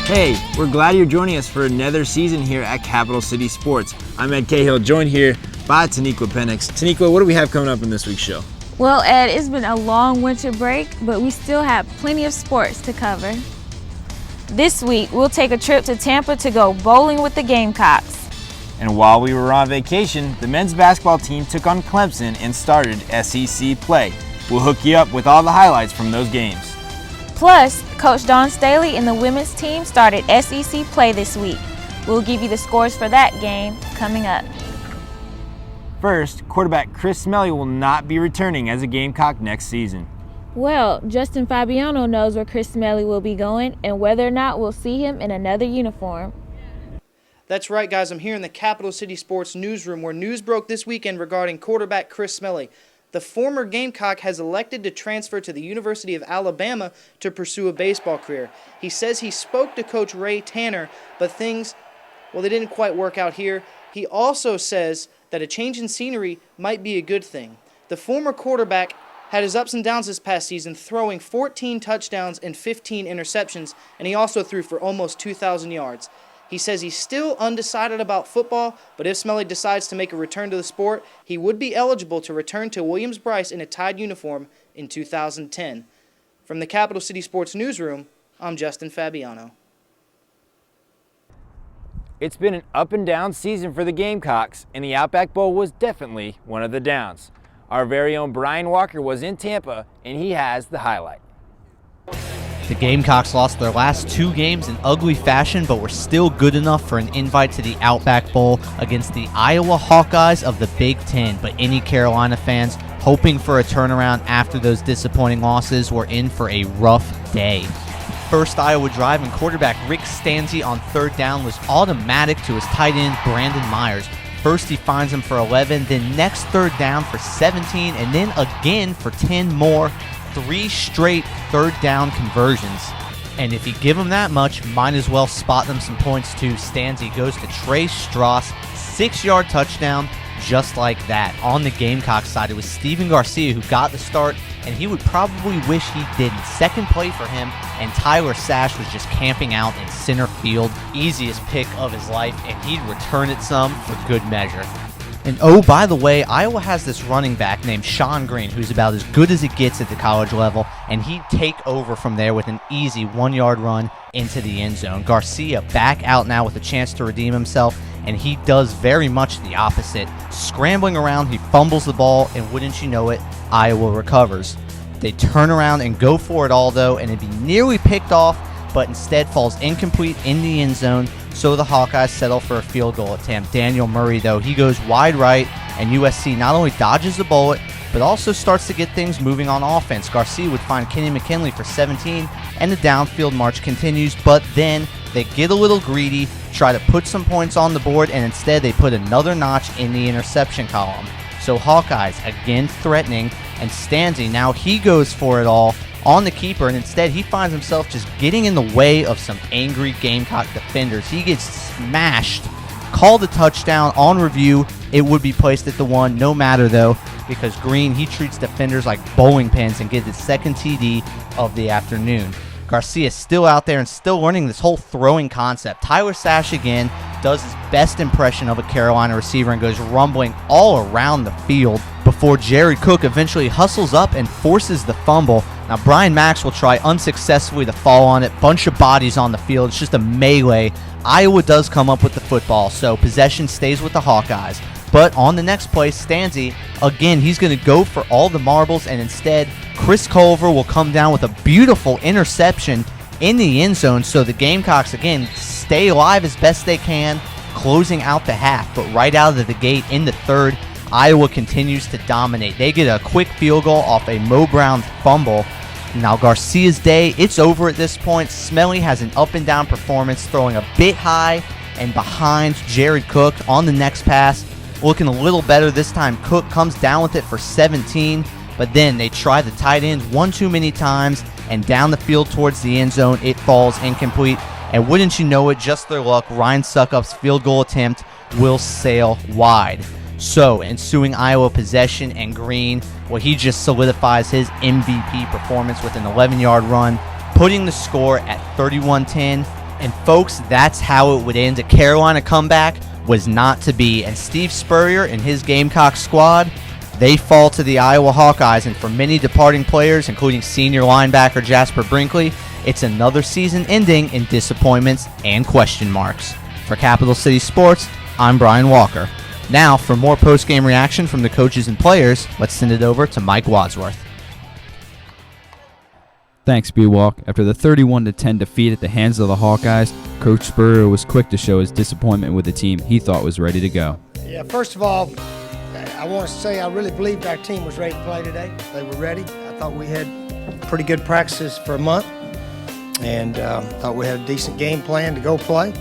Hey, we're glad you're joining us for another season here at Capital City Sports. I'm Ed Cahill, joined here by Taniqua Penix. Taniqua, what do we have coming up in this week's show? Well, Ed, it's been a long winter break, but we still have plenty of sports to cover. This week, we'll take a trip to Tampa to go bowling with the Gamecocks. And while we were on vacation, the men's basketball team took on Clemson and started SEC play. We'll hook you up with all the highlights from those games. Plus, Coach Dawn Staley and the women's team started SEC play this week. We'll give you the scores for that game coming up. First, quarterback Chris Smelley will not be returning as a Gamecock next season. Well, Justin Fabiano knows where Chris Smelley will be going and whether or not we'll see him in another uniform. That's right, guys. I'm here in the Capital City Sports newsroom where news broke this weekend regarding quarterback Chris Smelley. The former Gamecock has elected to transfer to the University of Alabama to pursue a baseball career. He says he spoke to Coach Ray Tanner, but things, they didn't quite work out here. He also says that a change in scenery might be a good thing. The former quarterback had his ups and downs this past season, throwing 14 touchdowns and 15 interceptions, and he also threw for almost 2,000 yards. He says he's still undecided about football, but if Smelley decides to make a return to the sport, he would be eligible to return to Williams-Brice in a Tide uniform in 2010. From the Capital City Sports newsroom, I'm Justin Fabiano. It's been an up and down season for the Gamecocks, and the Outback Bowl was definitely one of the downs. Our very own Brian Walker was in Tampa, and he has the highlight. The Gamecocks lost their last two games in ugly fashion, but were still good enough for an invite to the Outback Bowl against the Iowa Hawkeyes of the Big Ten. But any Carolina fans hoping for a turnaround after those disappointing losses were in for a rough day. First Iowa drive, and quarterback Rick Stanzi on third down was automatic to his tight end Brandon Myers. First he finds him for 11, then next third down for 17, and then again for 10 more. 3 straight third down conversions. And if you give him that much, might as well spot them some points too. Stanzi goes to Trey Strauss, 6-yard touchdown, just like that. On the Gamecock side, it was Steven Garcia who got the start, and he would probably wish he didn't. Second play for him, and Tyler Sash was just camping out in center field. Easiest pick of his life, and he'd return it some for good measure. And oh, by the way, Iowa has this running back named Sean Green, who's about as good as it gets at the college level, and he'd take over from there with an easy 1-yard run into the end zone. Garcia back out now with a chance to redeem himself, and he does very much the opposite. Scrambling around, he fumbles the ball, and wouldn't you know it, Iowa recovers. They turn around and go for it all, though, and it'd be nearly picked off, but instead falls incomplete in the end zone, so the Hawkeyes settle for a field goal attempt. Daniel Murray, though, he goes wide right, and USC not only dodges the bullet, but also starts to get things moving on offense. Garcia would find Kenny McKinley for 17, and the downfield march continues, but then they get a little greedy, try to put some points on the board, and instead they put another notch in the interception column. So Hawkeyes again threatening, and Stanzi, now he goes for it all on the keeper, and instead he finds himself just getting in the way of some angry Gamecock defenders. He gets smashed, called a touchdown. On review, it would be placed at the 1, no matter though, because Green, he treats defenders like bowling pins and gets his second TD of the afternoon. Garcia is still out there and still learning this whole throwing concept. Tyler Sash again does his best impression of a Carolina receiver and goes rumbling all around the field before Jared Cook eventually hustles up and forces the fumble. Now Brian Max will try unsuccessfully to fall on it. Bunch of bodies on the field. It's just a melee. Iowa does come up with the football, so possession stays with the Hawkeyes. But on the next play, Stanzi, again, he's going to go for all the marbles, and instead, Chris Culver will come down with a beautiful interception in the end zone, so the Gamecocks, again, stay alive as best they can, closing out the half. But right out of the gate in the third, Iowa continues to dominate. They get a quick field goal off a Mo Brown fumble. Now Garcia's day, it's over at this point. Smelley has an up and down performance, throwing a bit high and behind Jared Cook on the next pass. Looking a little better this time. Cook comes down with it for 17, but then they try the tight end one too many times, and down the field towards the end zone, it falls incomplete. And wouldn't you know it, just their luck, Ryan Succop's field goal attempt will sail wide. So, ensuing Iowa possession, and Green, well, he just solidifies his MVP performance with an 11-yard run, putting the score at 31-10. And folks, that's how it would end. A Carolina comeback was not to be. And Steve Spurrier and his Gamecock squad, they fall to the Iowa Hawkeyes. And for many departing players, including senior linebacker Jasper Brinkley, it's another season ending in disappointments and question marks. For Capital City Sports, I'm Brian Walker. Now, for more post-game reaction from the coaches and players, let's send it over to Mike Wadsworth. Thanks, B-Walk. After the 31-10 defeat at the hands of the Hawkeyes, Coach Spurrier was quick to show his disappointment with the team he thought was ready to go. Yeah, first of all, I want to say I really believed our team was ready to play today. They were ready. I thought we had pretty good practices for a month, and thought we had a decent game plan to go play.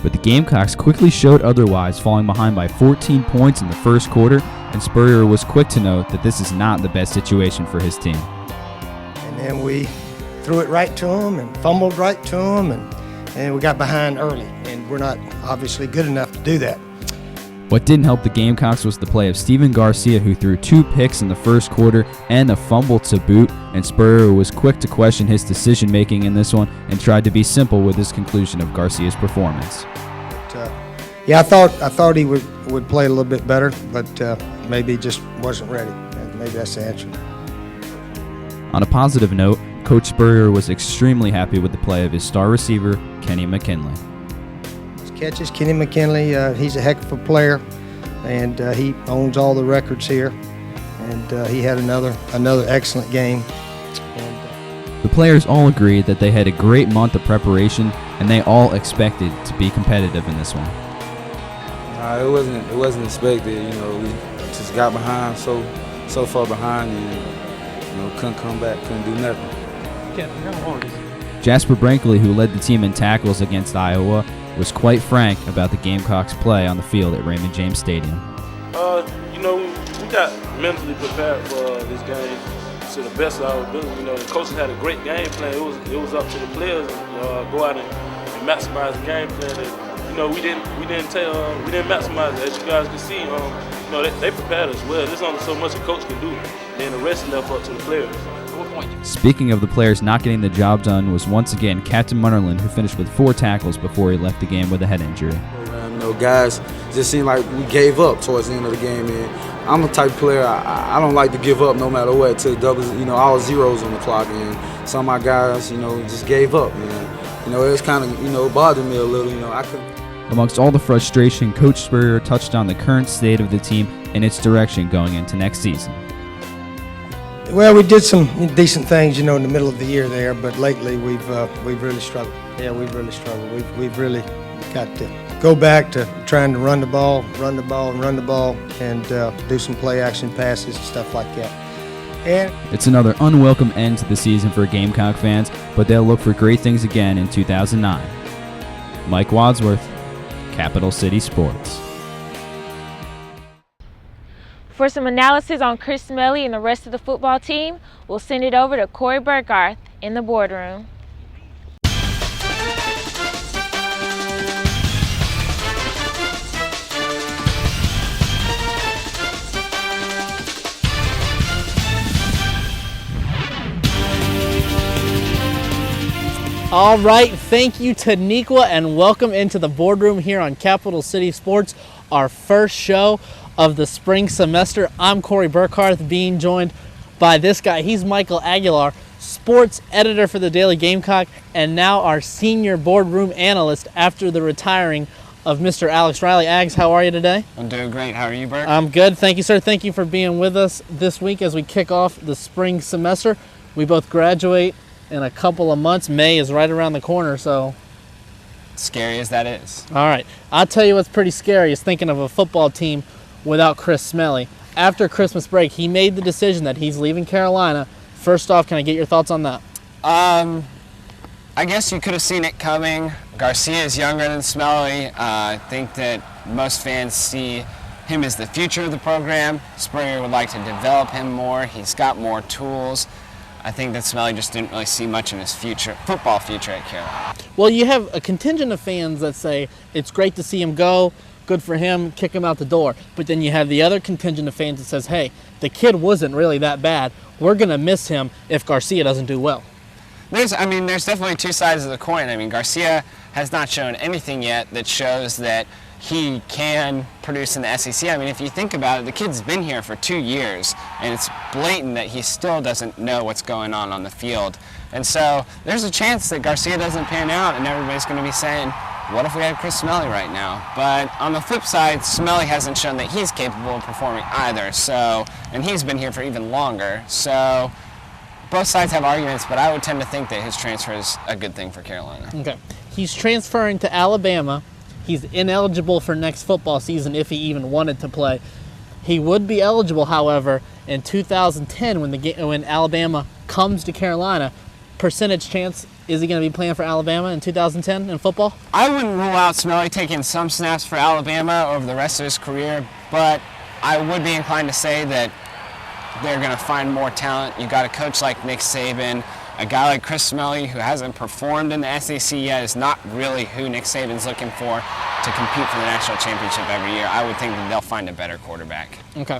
But the Gamecocks quickly showed otherwise, falling behind by 14 points in the first quarter, and Spurrier was quick to note that this is not the best situation for his team. And then we threw it right to them and fumbled right to them, and we got behind early, and we're not obviously good enough to do that. What didn't help the Gamecocks was the play of Steven Garcia, who threw 2 picks in the first quarter and a fumble to boot, and Spurrier was quick to question his decision-making in this one and tried to be simple with his conclusion of Garcia's performance. Yeah, I thought he would play a little bit better, but maybe he just wasn't ready. Maybe that's the answer. On a positive note, Coach Spurrier was extremely happy with the play of his star receiver, Kenny McKinley. His catches, Kenny McKinley, he's a heck of a player, and he owns all the records here. And he had another excellent game. The players all agreed that they had a great month of preparation, and they all expected to be competitive in this one. It wasn't expected. We just got behind so far behind, and couldn't come back, couldn't do nothing. Jasper Brinkley, who led the team in tackles against Iowa, was quite frank about the Gamecocks' play on the field at Raymond James Stadium. We got mentally prepared for this game to the best of our ability. The coaches had a great game plan. It was up to the players to go out and maximize the game plan. And, we didn't maximize it. As you guys can see, they prepared us well. There's only so much a coach can do. Then the rest left up to the players. Speaking of the players not getting the job done, was once again Captain Munnerlyn, who finished with 4 tackles before he left the game with a head injury. Guys just seemed like we gave up towards the end of the game. And I'm the type of player, I don't like to give up no matter what, to double, all zeros on the clock. And some of my guys, just gave up. It was kind of, bothered me a little. I couldn't. Amongst all the frustration, Coach Spurrier touched on the current state of the team and its direction going into next season. Well, we did some decent things, in the middle of the year there, but lately we've really struggled. Yeah, we've really struggled. We've really got to go back to trying to run the ball, and do some play action passes and stuff like that. And it's another unwelcome end to the season for Gamecock fans, but they'll look for great things again in 2009. Mike Wadsworth, Capital City Sports. For some analysis on Chris Smelley and the rest of the football team, we'll send it over to Corey Burkhardt in the boardroom. All right, thank you to Taniqua, and welcome into the boardroom here on Capital City Sports, our first show of the spring semester. I'm Corey Burkhardt, being joined by this guy. He's Michael Aguilar, sports editor for the Daily Gamecock, and now our senior boardroom analyst after the retiring of Mr. Alex Riley. Ags, how are you today? I'm doing great. How are you, Burk? I'm good. Thank you, sir. Thank you for being with us this week as we kick off the spring semester. We both graduate in a couple of months. May is right around the corner, so. Scary as that is. All right. I'll tell you what's pretty scary is thinking of a football team without Chris Smelley. After Christmas break, he made the decision that he's leaving Carolina. First off, can I get your thoughts on that? I guess you could have seen it coming. Garcia is younger than Smelley. I think that most fans see him as the future of the program. Spurrier would like to develop him more. He's got more tools. I think that Smelley just didn't really see much in his football future at Carolina. Well, you have a contingent of fans that say it's great to see him go, good for him, kick him out the door. But then you have the other contingent of fans that says, hey, the kid wasn't really that bad. We're going to miss him if Garcia doesn't do well. There's definitely two sides of the coin. I mean, Garcia has not shown anything yet that shows that he can produce in the SEC. I mean, if you think about it, the kid's been here for 2 years, and it's blatant that he still doesn't know what's going on the field. And so there's a chance that Garcia doesn't pan out, and everybody's going to be saying, what if we had Chris Smelley right now? But on the flip side, Smelley hasn't shown that he's capable of performing either, so, and he's been here for even longer. So both sides have arguments, but I would tend to think that his transfer is a good thing for Carolina. Okay. He's transferring to Alabama. He's ineligible for next football season if he even wanted to play. He would be eligible, however, in 2010 when Alabama comes to Carolina. Percentage chance, is he going to be playing for Alabama in 2010 in football? I wouldn't rule out Smelley taking some snaps for Alabama over the rest of his career, but I would be inclined to say that they're going to find more talent. You got a coach like Nick Saban. A guy like Chris Smelley, who hasn't performed in the SEC yet, is not really who Nick Saban's looking for to compete for the national championship every year. I would think that they'll find a better quarterback. Okay.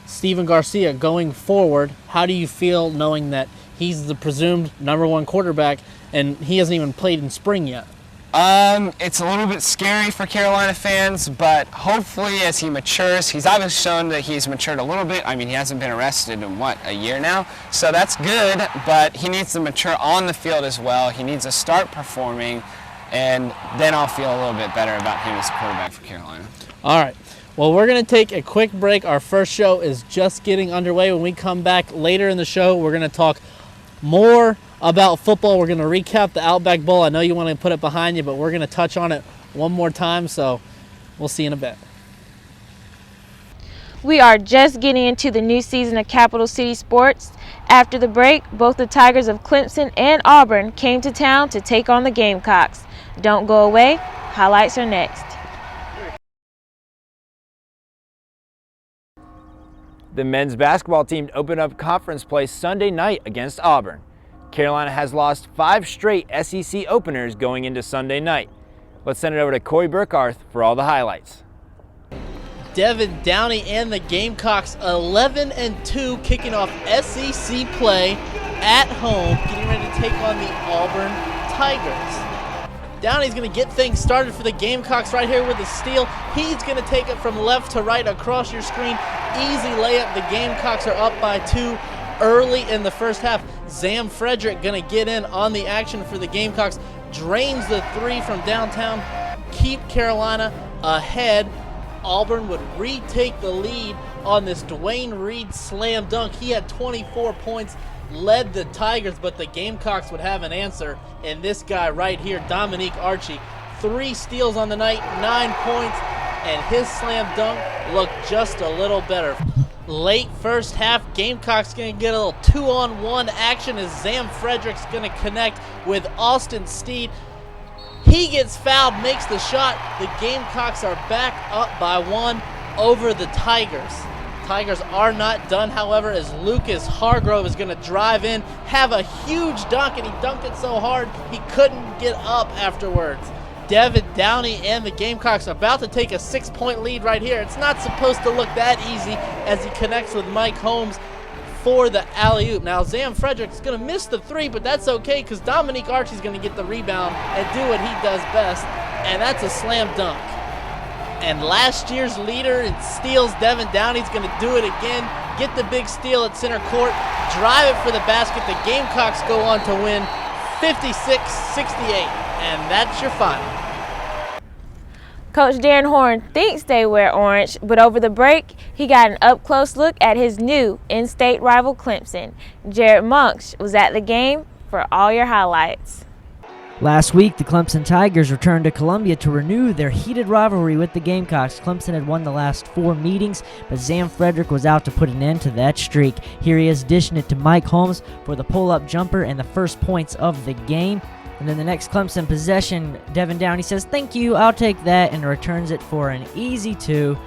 Steven Garcia, going forward, how do you feel knowing that he's the presumed #1 quarterback and he hasn't even played in spring yet? It's a little bit scary for Carolina fans, but hopefully as he matures, he's obviously shown that he's matured a little bit. I mean, he hasn't been arrested in, a year now? So that's good, but he needs to mature on the field as well. He needs to start performing, and then I'll feel a little bit better about him as a quarterback for Carolina. All right. Well, we're going to take a quick break. Our first show is just getting underway. When we come back later in the show, we're going to talk more about football. We're going to recap the Outback Bowl. I know you want to put it behind you, but we're going to touch on it one more time, so we'll see you in a bit. We are just getting into the new season of Capital City Sports. After the break, both the Tigers of Clemson and Auburn came to town to take on the Gamecocks. Don't go away. Highlights are next. The men's basketball team opened up conference play Sunday night against Auburn. Carolina has lost 5 straight SEC openers going into Sunday night. Let's send it over to Corey Burkhardt for all the highlights. Devin Downey and the Gamecocks 11-2, kicking off SEC play at home, getting ready to take on the Auburn Tigers. Downey's going to get things started for the Gamecocks right here with a steal. He's going to take it from left to right across your screen. Easy layup. The Gamecocks are up by 2 early in the first half. Zam Frederick going to get in on the action for the Gamecocks. Drains the 3 from downtown. Keep Carolina ahead. Auburn would retake the lead on this Dwayne Reed slam dunk. He had 24 points, led the Tigers, but the Gamecocks would have an answer. And this guy right here, Dominique Archie, 3 steals on the night, 9 points, and his slam dunk looked just a little better. Late first half, Gamecocks going to get a little 2-on-1 action as Zam Frederick's going to connect with Austin Steed. He gets fouled, makes the shot. The Gamecocks are back up by 1 over the Tigers. Tigers are not done, however, as Lucas Hargrove is going to drive in, have a huge dunk, and he dunked it so hard he couldn't get up afterwards. Devin Downey and the Gamecocks are about to take a 6-point lead right here. It's not supposed to look that easy as he connects with Mike Holmes for the alley-oop. Now, Zam Frederick's going to miss the 3, but that's okay because Dominique Archie's going to get the rebound and do what he does best, and that's a slam dunk. And last year's leader in steals, Devin Downey's going to do it again, get the big steal at center court, drive it for the basket. The Gamecocks go on to win 56-68, and that's your final. Coach Darren Horn thinks they wear orange, but over the break, he got an up-close look at his new in-state rival Clemson. Jared Monks was at the game for all your highlights. Last week, the Clemson Tigers returned to Columbia to renew their heated rivalry with the Gamecocks. Clemson had won the last 4 meetings, but Zam Frederick was out to put an end to that streak. Here he is dishing it to Mike Holmes for the pull-up jumper and the first points of the game. And then the next Clemson possession, Devin Downey says, "Thank you, I'll take that," and returns it for an easy 2.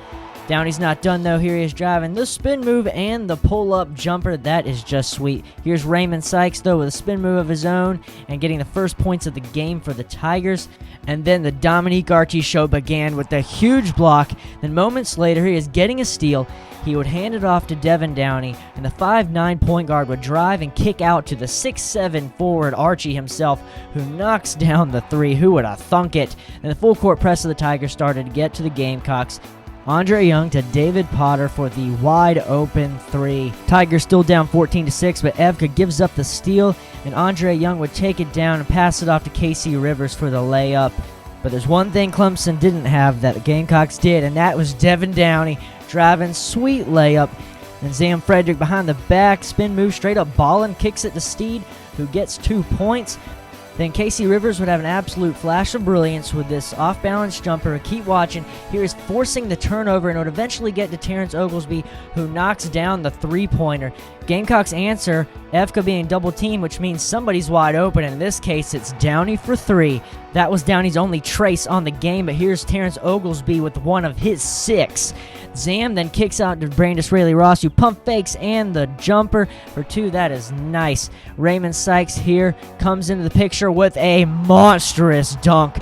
Downey's not done though. Here he is driving the spin move and the pull-up jumper. That is just sweet. Here's Raymond Sykes though with a spin move of his own and getting the first points of the game for the Tigers. And then the Dominique Archie show began with a huge block. Then moments later, he is getting a steal. He would hand it off to Devin Downey, and the 5'9" point guard would drive and kick out to the 6'7" forward Archie himself, who knocks down the three. Who would have thunk it? And the full court press of the Tigers started to get to the Gamecocks. Andre Young to David Potter for the wide open three. Tigers still down 14-6, but Evka gives up the steal, and Andre Young would take it down and pass it off to Casey Rivers for the layup. But there's one thing Clemson didn't have that the Gamecocks did, and that was Devin Downey driving sweet layup. And Zam Frederick behind the back, spin move straight up ballin', kicks it to Steed, who gets 2 points. Then Casey Rivers would have an absolute flash of brilliance with this off-balance jumper. Keep watching. Here is forcing the turnover, and it would eventually get to Terrence Oglesby, who knocks down the three-pointer. Gamecocks answer, Evka being double-teamed, which means somebody's wide open, and in this case, it's Downey for three. That was Downey's only trace on the game, but here's Terrence Oglesby with one of his 6. Zam then kicks out to Brandis Raley-Ross, who pump fakes and the jumper for 2. That is nice. Raymond Sykes here comes into the picture with a monstrous dunk.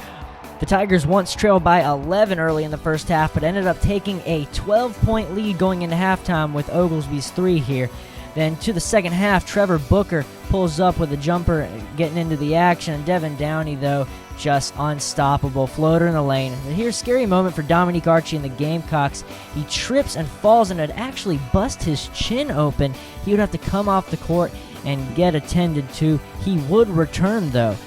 The Tigers once trailed by 11 early in the first half, but ended up taking a 12-point lead going into halftime with Oglesby's 3 here. Then to the second half, Trevor Booker pulls up with a jumper getting into the action. Devin Downey, though, just unstoppable. Floater in the lane. And here's a scary moment for Dominique Archie and the Gamecocks. He trips and falls and it actually bust his chin open. He would have to come off the court and get attended to. He would return, though.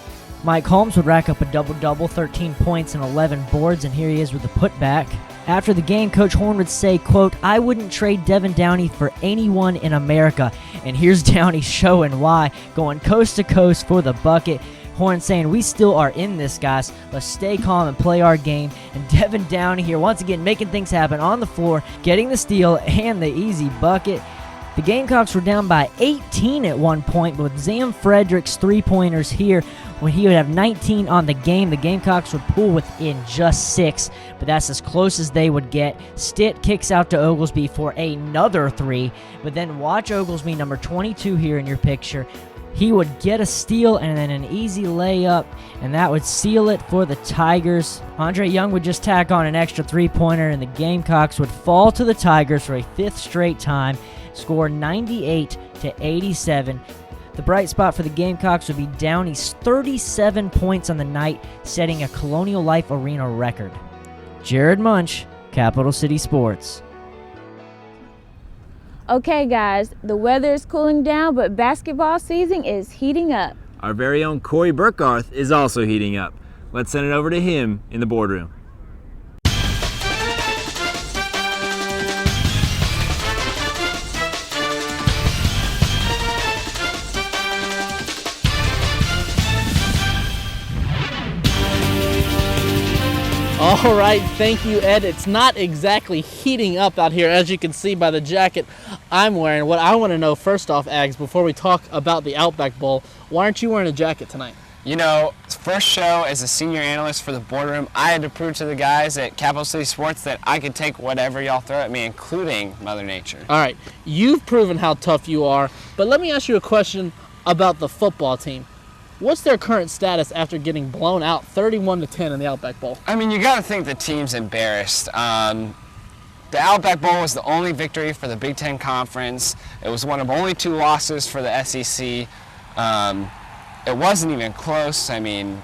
Mike Holmes would rack up a double-double, 13 points and 11 boards, and here he is with the putback. After the game, Coach Horn would say, quote, "I wouldn't trade Devin Downey for anyone in America." And here's Downey showing why, going coast to coast for the bucket. Horn saying, "We still are in this, guys. Let's stay calm and play our game." And Devin Downey here once again making things happen on the floor, getting the steal and the easy bucket. The Gamecocks were down by 18 at one point, but with Zam Frederick's three-pointers here, when he would have 19 on the game, the Gamecocks would pull within just 6, but that's as close as they would get. Stitt kicks out to Oglesby for another 3, but then watch Oglesby, number 22 here in your picture. He would get a steal and then an easy layup, and that would seal it for the Tigers. Andre Young would just tack on an extra 3-pointer, and the Gamecocks would fall to the Tigers for a 5th straight time, score 98-87. The bright spot for the Gamecocks would be Downey's 37 points on the night, setting a Colonial Life Arena record. Jared Munch, Capital City Sports. Okay, guys, the weather is cooling down, but basketball season is heating up. Our very own Corey Burkhardt is also heating up. Let's send it over to him in the boardroom. All right, thank you, Ed. It's not exactly heating up out here, as you can see by the jacket I'm wearing. What I want to know first off, Ags, before we talk about the Outback Bowl, why aren't you wearing a jacket tonight? You know, first show as a senior analyst for the boardroom, I had to prove to the guys at Capital City Sports that I could take whatever y'all throw at me, including Mother Nature. All right, you've proven how tough you are, but let me ask you a question about the football team. What's their current status after getting blown out 31-10 in the Outback Bowl? I mean, you got to think the team's embarrassed. The Outback Bowl was the only victory for the Big Ten Conference. It was one of only 2 losses for the SEC. It wasn't even close. I mean,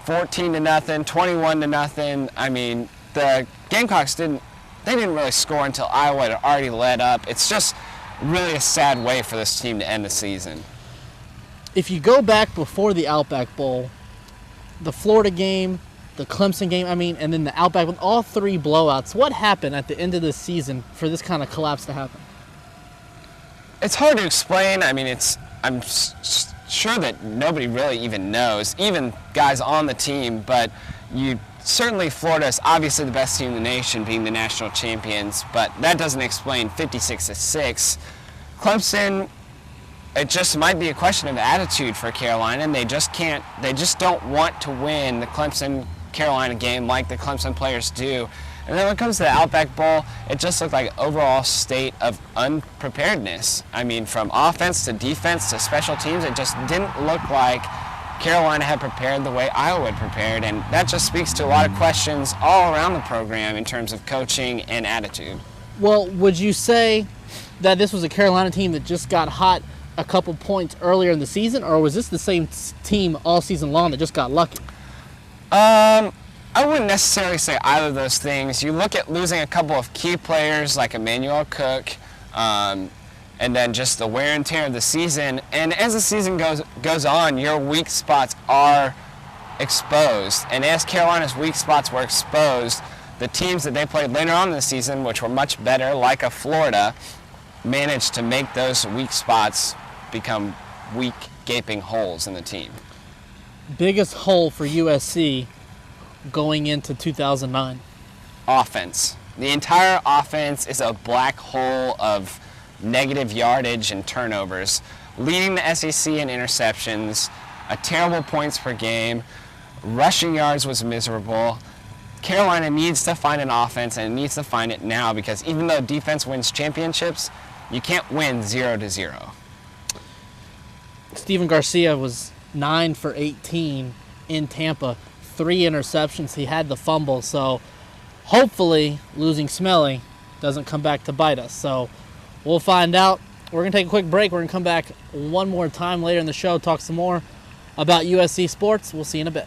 14-0, 21-0. I mean, the Gamecocks didn't really score until Iowa had already led up. It's just really a sad way for this team to end the season. If you go back before the Outback Bowl, the Florida game, the Clemson game, and then the Outback Bowl, all 3 blowouts, what happened at the end of the season for this kind of collapse to happen? It's hard to explain. I mean, I'm sure that nobody really even knows, even guys on the team, but certainly Florida is obviously the best team in the nation, being the national champions, but that doesn't explain 56-6. Clemson, it just might be a question of attitude for Carolina, and they just don't want to win the Clemson-Carolina game like the Clemson players do. And then when it comes to the Outback Bowl, it just looked like an overall state of unpreparedness. I mean, from offense to defense to special teams, it just didn't look like Carolina had prepared the way Iowa had prepared, and that just speaks to a lot of questions all around the program in terms of coaching and attitude. Well, would you say that this was a Carolina team that just got hot a couple points earlier in the season, or was this the same team all season long that just got lucky? I wouldn't necessarily say either of those things. You look at losing a couple of key players like Emmanuel Cook, and then just the wear and tear of the season. And as the season goes on, your weak spots are exposed. And as Carolina's weak spots were exposed, the teams that they played later on in the season, which were much better, like a Florida, managed to make those weak spots become weak, gaping holes in the team. Biggest hole for USC going into 2009? Offense. The entire offense is a black hole of negative yardage and turnovers, leading the SEC in interceptions, a terrible points per game, rushing yards was miserable. Carolina needs to find an offense, and it needs to find it now, because even though defense wins championships, you can't win 0-0. Steven Garcia was 9 for 18 in Tampa, 3 interceptions. He had the fumble, so hopefully losing Smelly doesn't come back to bite us. So we'll find out. We're going to take a quick break. We're going to come back one more time later in the show, talk some more about USC sports. We'll see you in a bit.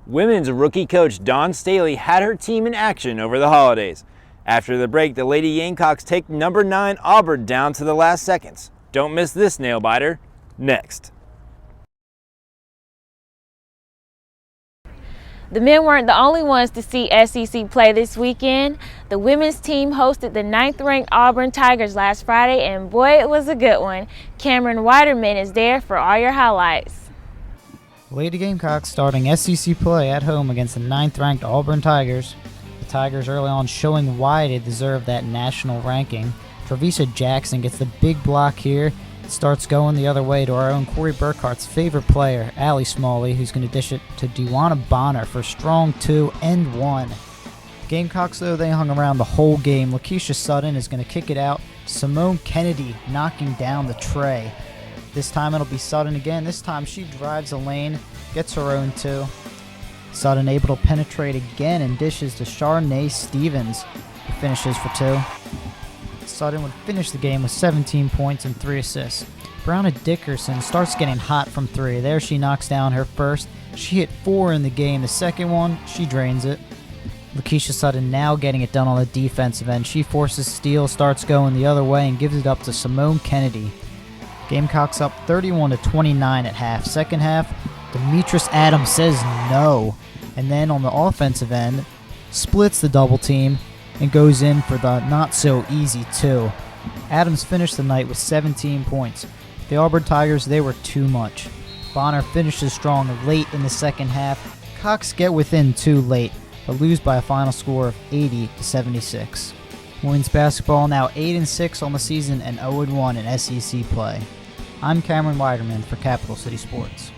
Women's rookie coach Dawn Staley had her team in action over the holidays. After the break, the Lady Gamecocks take number 9 Auburn down to the last seconds. Don't miss this nail biter. Next. The men weren't the only ones to see SEC play this weekend. The women's team hosted the 9th-ranked Auburn Tigers last Friday, and boy, it was a good one. Cameron Weiderman is there for all your highlights. Lady Gamecocks starting SEC play at home against the 9th-ranked Auburn Tigers. The Tigers early on showing why they deserve that national ranking. Travisa Jackson gets the big block here. It starts going the other way to our own Corey Burkhart's favorite player, Allie Smalley, who's going to dish it to Dewana Bonner for strong 2 and 1. Gamecocks, though, they hung around the whole game. Lakeisha Sutton is going to kick it out. Simone Kennedy knocking down the tray. This time it'll be Sutton again. This time she drives a lane, gets her own 2. Sutton able to penetrate again and dishes to Charnay Stevens, who finishes for 2. Sutton would finish the game with 17 points and 3 assists. Brianna Dickerson starts getting hot from 3. There she knocks down her first. She hit 4 in the game. The second one, she drains it. Lakeisha Sutton now getting it done on the defensive end. She forces steal, starts going the other way, and gives it up to Simone Kennedy. Gamecocks up 31-29 at half. Second half, Demetris Adams says no. And then on the offensive end, splits the double team and goes in for the not-so-easy 2. Adams finished the night with 17 points. The Auburn Tigers, they were too much. Bonner finishes strong late in the second half. Cox get within 2 late, but lose by a final score of 80-76. Women's basketball now 8-6 on the season and 0-1 in SEC play. I'm Cameron Weiderman for Capital City Sports.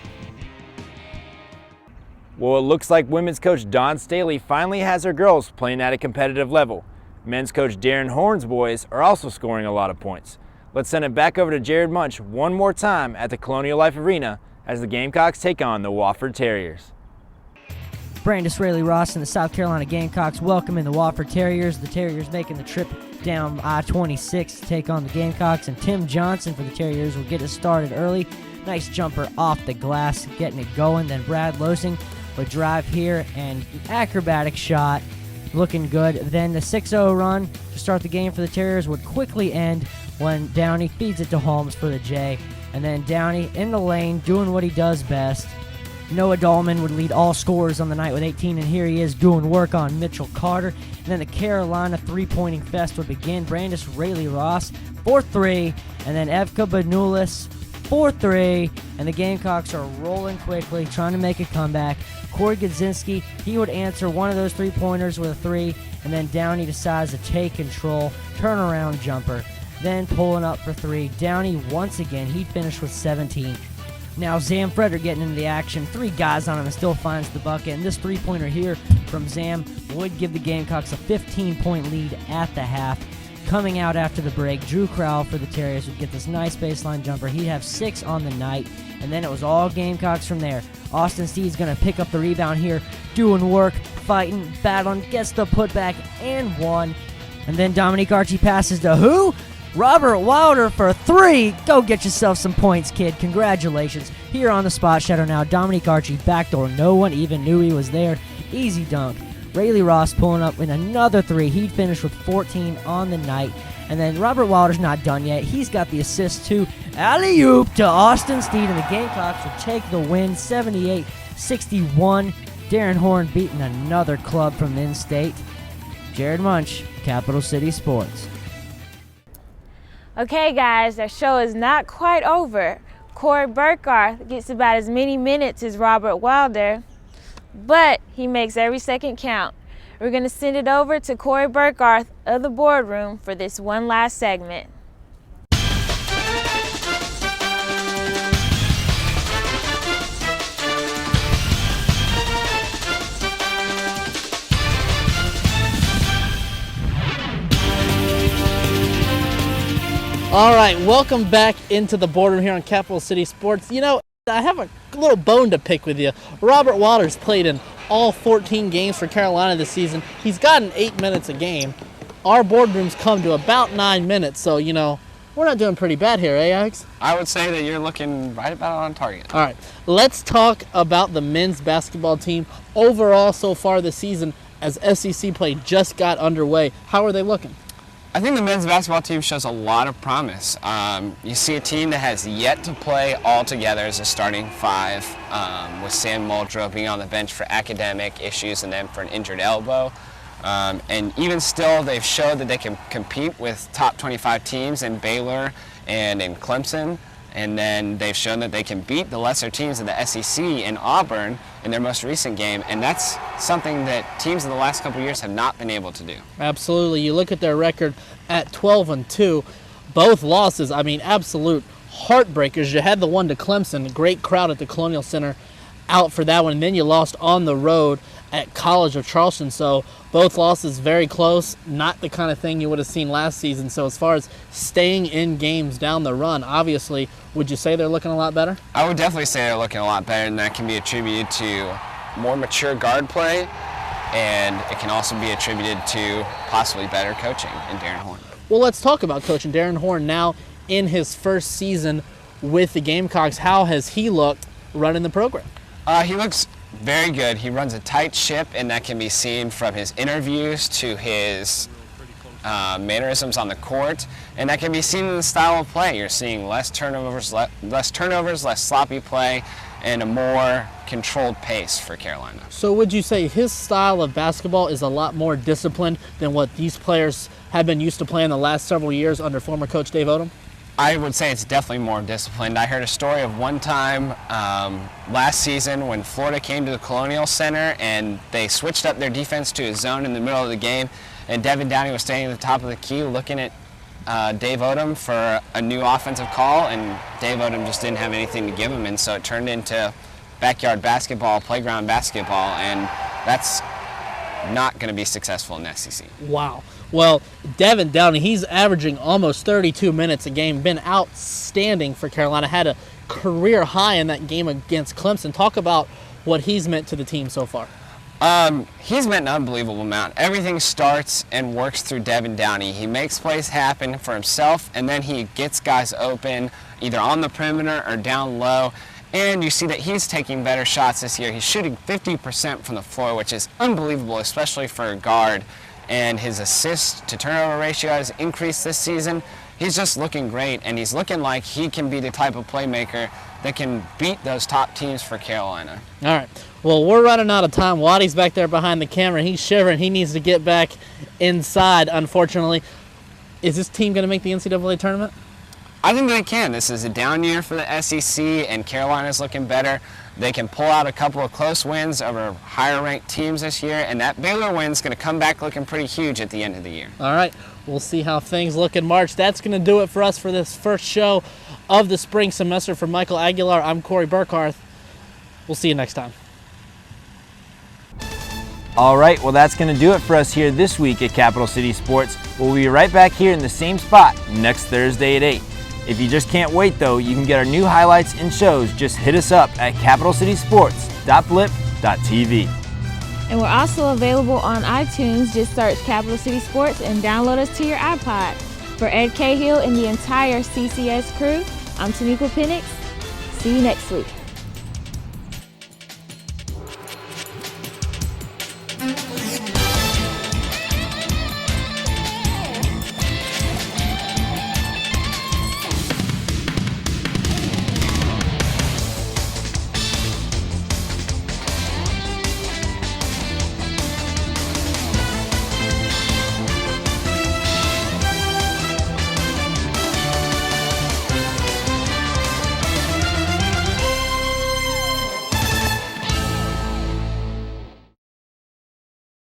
Well, it looks like women's coach Dawn Staley finally has her girls playing at a competitive level. Men's coach Darren Horn's boys are also scoring a lot of points. Let's send it back over to Jared Munch one more time at the Colonial Life Arena as the Gamecocks take on the Wofford Terriers. Brandis Rayleigh Ross and the South Carolina Gamecocks welcoming the Wofford Terriers. The Terriers making the trip down I-26 to take on the Gamecocks, and Tim Johnson for the Terriers will get it started early. Nice jumper off the glass, getting it going. Then Brad Losing would drive here and acrobatic shot, looking good. Then the 6-0 run to start the game for the Terriers would quickly end when Downey feeds it to Holmes for the J. And then Downey in the lane doing what he does best. Noah Dahlman would lead all scorers on the night with 18, and here he is doing work on Mitchell Carter. And then the Carolina three-pointing fest would begin. Brandis Rayleigh Ross, 4-3, and then Evka Benulis, 4-3, and the Gamecocks are rolling quickly, trying to make a comeback. Corey Godzinski, he would answer one of those three-pointers with a 3, and then Downey decides to take control, turnaround jumper, then pulling up for 3. Downey once again, he finished with 17. Now Zam Frederick getting into the action. 3 guys on him and still finds the bucket. And this three-pointer here from Zam would give the Gamecocks a 15-point lead at the half. Coming out after the break, Drew Crowell for the Terriers would get this nice baseline jumper. He'd have 6 on the night, and then it was all Gamecocks from there. Austin Steed's going to pick up the rebound here, doing work, fighting, battling, gets the putback, and 1. And then Dominique Archie passes to who? Robert Wilder for 3. Go get yourself some points, kid. Congratulations. Here on the spot shadow now, Dominique Archie backdoor. No one even knew he was there. Easy dunk. Rayleigh Ross pulling up with another 3. He'd finished with 14 on the night. And then Robert Wilder's not done yet. He's got the assist too. Alley-oop to Austin Steed, and the Gamecocks will take the win 78-61. Darren Horn beating another club from in-state. Jared Munch, Capital City Sports. Okay, guys, our show is not quite over. Corey Burkhardt gets about as many minutes as Robert Wilder, but he makes every second count. We're going to send it over to Corey Burkhardt of the Boardroom for this one last segment. All right, welcome back into the Boardroom here on Capital City Sports. You know, I have a little bone to pick with you. Robert Wilder's played in all 14 games for Carolina this season. He's gotten 8 minutes a game. Our boardroom's come to about 9 minutes, so, you know, we're not doing pretty bad here, eh, Alex? I would say that you're looking right about on target. All right, let's talk about the men's basketball team overall so far this season as SEC play just got underway. How are they looking? I think the men's basketball team shows a lot of promise. You see a team that has yet to play all together as a starting 5, with Sam Muldrow being on the bench for academic issues and then for an injured elbow. And even still, they've showed that they can compete with top 25 teams in Baylor and in Clemson. And then they've shown that they can beat the lesser teams in the SEC in Auburn in their most recent game, and that's something that teams in the last couple of years have not been able to do. Absolutely. You look at their record at 12-2, both losses, I mean, absolute heartbreakers. You had the one to Clemson, great crowd at the Colonial Center out for that one, and then you lost on the road at College of Charleston. So both losses very close, not the kind of thing you would have seen last season. So as far as staying in games down the run, obviously, would you say they're looking a lot better? I would definitely say they're looking a lot better, and that can be attributed to more mature guard play, and it can also be attributed to possibly better coaching in Darren Horn. Well, let's talk about coaching. Darren Horn now in his first season with the Gamecocks. How has he looked running the program? He looks very good. He runs a tight ship, and that can be seen from his interviews to his mannerisms on the court, and that can be seen in the style of play. You're seeing less turnovers, less sloppy play, and a more controlled pace for Carolina. So would you say his style of basketball is a lot more disciplined than what these players have been used to playing the last several years under former coach Dave Odom? I would say it's definitely more disciplined. I heard a story of one time last season when Florida came to the Colonial Center and they switched up their defense to a zone in the middle of the game, and Devin Downey was standing at the top of the key looking at Dave Odom for a new offensive call, and Dave Odom just didn't have anything to give him, and so it turned into backyard basketball, playground basketball, and that's not going to be successful in the SEC. Wow. Well, Devin Downey, he's averaging almost 32 minutes a game, been outstanding for Carolina, had a career high in that game against Clemson. Talk about what he's meant to the team so far. He's meant an unbelievable amount. Everything starts and works through Devin Downey. He makes plays happen for himself, and then he gets guys open either on the perimeter or down low. And you see that he's taking better shots this year. He's shooting 50% from the floor, which is unbelievable, especially for a guard. And his assist to turnover ratio has increased this season. He's just looking great, and he's looking like he can be the type of playmaker that can beat those top teams for Carolina. All right. Well, we're running out of time. Waddy's back there behind the camera. He's shivering. He needs to get back inside, unfortunately. Is this team going to make the NCAA tournament? I think they can. This is a down year for the SEC, and Carolina's looking better. They can pull out a couple of close wins over higher-ranked teams this year, and that Baylor win's going to come back looking pretty huge at the end of the year. All right. We'll see how things look in March. That's going to do it for us for this first show of the spring semester. For Michael Aguilar, I'm Corey Burkhardt. We'll see you next time. All right, well, that's going to do it for us here this week at Capital City Sports. We'll be right back here in the same spot next Thursday at 8. If you just can't wait, though, you can get our new highlights and shows. Just hit us up at capitalcitysports.blip.tv. And we're also available on iTunes. Just search Capital City Sports and download us to your iPod. For Ed Cahill and the entire CCS crew, I'm Taniqua Penix. See you next week.